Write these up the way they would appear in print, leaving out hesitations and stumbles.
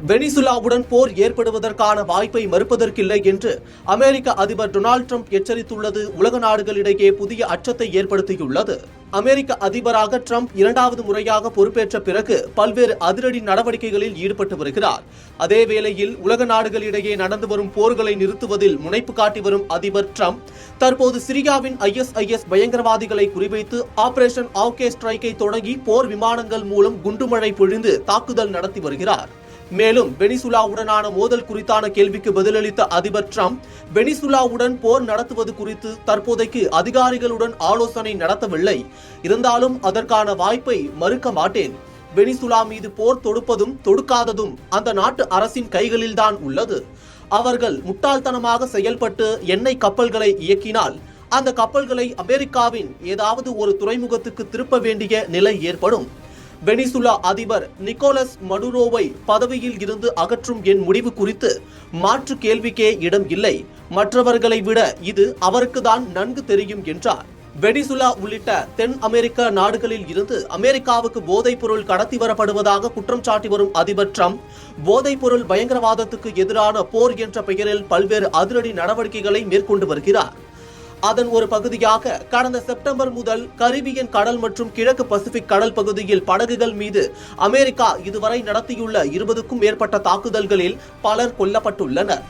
வெனிசுலாவுடன் போர் ஏற்படுவதற்கான வாய்ப்பை மறுப்பதற்கில்லை என்று அமெரிக்க அதிபர் டொனால்டு ட்ரம்ப் எச்சரித்துள்ளது உலக நாடுகளிடையே புதிய அச்சத்தை ஏற்படுத்தியுள்ளது. அமெரிக்க அதிபராக ட்ரம்ப் இரண்டாவது முறையாக பொறுப்பேற்ற பிறகு பல்வேறு அதிரடி நடவடிக்கைகளில் ஈடுபட்டு வருகிறார். அதேவேளையில் உலக நாடுகளிடையே நடந்து வரும் போர்களை நிறுத்துவதில் முனைப்பு காட்டி வரும் அதிபர் ட்ரம்ப் தற்போது சிரியாவின் ISIS பயங்கரவாதிகளை குறிவைத்து ஆபரேஷன் ஆவ்கே ஸ்ட்ரைக்கை தொடங்கி போர் விமானங்கள் மூலம் குண்டுமழை பொழிந்து தாக்குதல் நடத்தி வருகிறார். மேலும் வெனிசுலாவுடனான மோதல் குறித்தான கேள்விக்கு பதிலளித்த அதிபர் ட்ரம்ப் வெனிசுலாவுடன் போர் நடத்துவது குறித்து தற்போதைக்கு அதிகாரிகளுடன் ஆலோசனை நடத்தவில்லை, இருந்தாலும் அதற்கான வாய்ப்பை மறுக்க மாட்டேன். வெனிசுலா மீது போர் தொடுப்பதும் தொடுக்காததும் அந்த நாட்டு அரசின் கைகளில்தான் உள்ளது. அவர்கள் முட்டாள்தனமாக செயல்பட்டு எண்ணெய் கப்பல்களை இயக்கினால் அந்த கப்பல்களை அமெரிக்காவின் ஏதாவது ஒரு துறைமுகத்துக்கு திருப்ப வேண்டிய நிலை ஏற்படும். வெனிசுலா அதிபர் நிக்கோலஸ் மடுரோவை பதவியில் இருந்து அகற்றும் என் முடிவு குறித்து மாற்று கேள்விக்கே இடம் இல்லை. மற்றவர்களை விட இது அவருக்கு தான் நன்கு தெரியும் என்றார். வெனிசுலா உள்ளிட்ட தென் அமெரிக்க நாடுகளில் இருந்து அமெரிக்காவுக்கு போதைப் பொருள் கடத்தி வரப்படுவதாக குற்றம் சாட்டி வரும் அதிபர் ட்ரம்ப் போதைப் பொருள் பயங்கரவாதத்துக்கு எதிரான போர் என்ற பெயரில் பல்வேறு அதிரடி நடவடிக்கைகளை மேற்கொண்டு வருகிறார். அதன் ஒரு பகுதியாக கடந்த செப்டம்பர் முதல் கரிபியன் கடல் மற்றும் கிழக்கு பசிபிக் கடல் பகுதியில் படகுகள் மீது அமெரிக்கா இதுவரை நடத்தியுள்ள 20க்கும் மேற்பட்ட தாக்குதல்களில் பலர் கொல்லப்பட்டுள்ளனர்.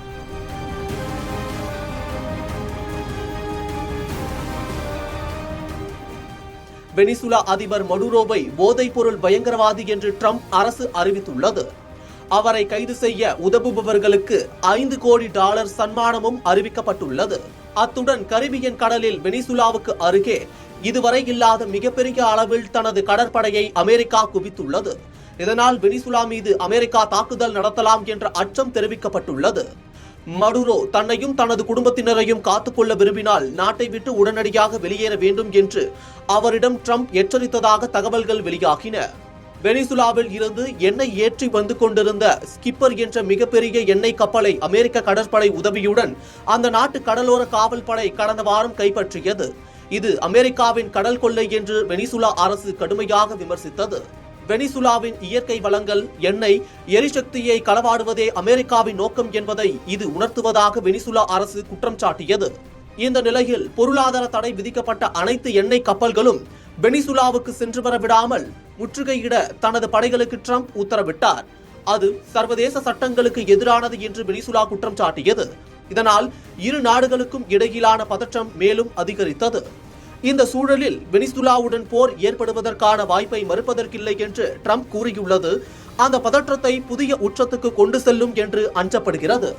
வெனிசுலா அதிபர் மடுரோவை போதைப் பொருள் பயங்கரவாதி என்று ட்ரம்ப் அரசு அறிவித்துள்ளது. அவரை கைது செய்ய உதவுபவர்களுக்கு $5 கோடி சன்மானமும் அறிவிக்கப்பட்டுள்ளது. அத்துடன் கரிபியன் கடலில் வெனிசுலாவுக்கு அருகே இதுவரை இல்லாத மிகப்பெரிய அளவில் தனது கடற்படையை அமெரிக்கா குவித்துள்ளது. இதனால் வெனிசுலா மீது அமெரிக்கா தாக்குதல் நடத்தலாம் என்ற அச்சம் தெரிவிக்கப்பட்டுள்ளது. மடுரோ தன்னையும் தனது குடும்பத்தினரையும் காத்துக்கொள்ள விரும்பினால் நாட்டை விட்டு உடனடியாக வெளியேற வேண்டும் என்று அவரிடம் ட்ரம்ப் எச்சரித்ததாக தகவல்கள் வெளியாகின. வெனிசுலாவில் இருந்து எண்ணெய் ஏற்றி வந்து கொண்டிருந்த ஸ்கிப்பர் என்ற மிகப்பெரிய எண்ணெய் கப்பலை அமெரிக்க கடற்படை உதவியுடன் அந்த நாட்டு கடலோர காவல் படை கடந்த வாரம் கைப்பற்றியது. இது அமெரிக்காவின் கடல் கொள்ளை என்று வெனிசுலா அரசு கடுமையாக விமர்சித்தது. வெனிசுலாவின் இயற்கை வளங்கள், எண்ணெய், எரிசக்தியை களவாடுவதே அமெரிக்காவின் நோக்கம் என்பதை இது உணர்த்துவதாக வெனிசுலா அரசு குற்றம் சாட்டியது. இந்த நிலையில் பொருளாதார தடை விதிக்கப்பட்ட அனைத்து எண்ணெய் கப்பல்களும் வெனிசுலாவுக்கு சென்று வர விடாமல் முற்றுகையிட தனது படைகளுக்கு ட்ரம்ப் உத்தரவிட்டார். அது சர்வதேச சட்டங்களுக்கு எதிரானது என்று வெனிசுலா குற்றம் சாட்டியது. இதனால் இரு நாடுகளுக்கும் இடையிலான பதற்றம் மேலும் அதிகரித்தது. இந்த சூழலில் வெனிசுலாவுடன் போர் ஏற்படுவதற்கான வாய்ப்பை மறுப்பதற்கில்லை என்று ட்ரம்ப் கூறியுள்ளது அந்த பதற்றத்தை புதிய உச்சத்துக்கு கொண்டு செல்லும் என்று அஞ்சப்படுகிறது.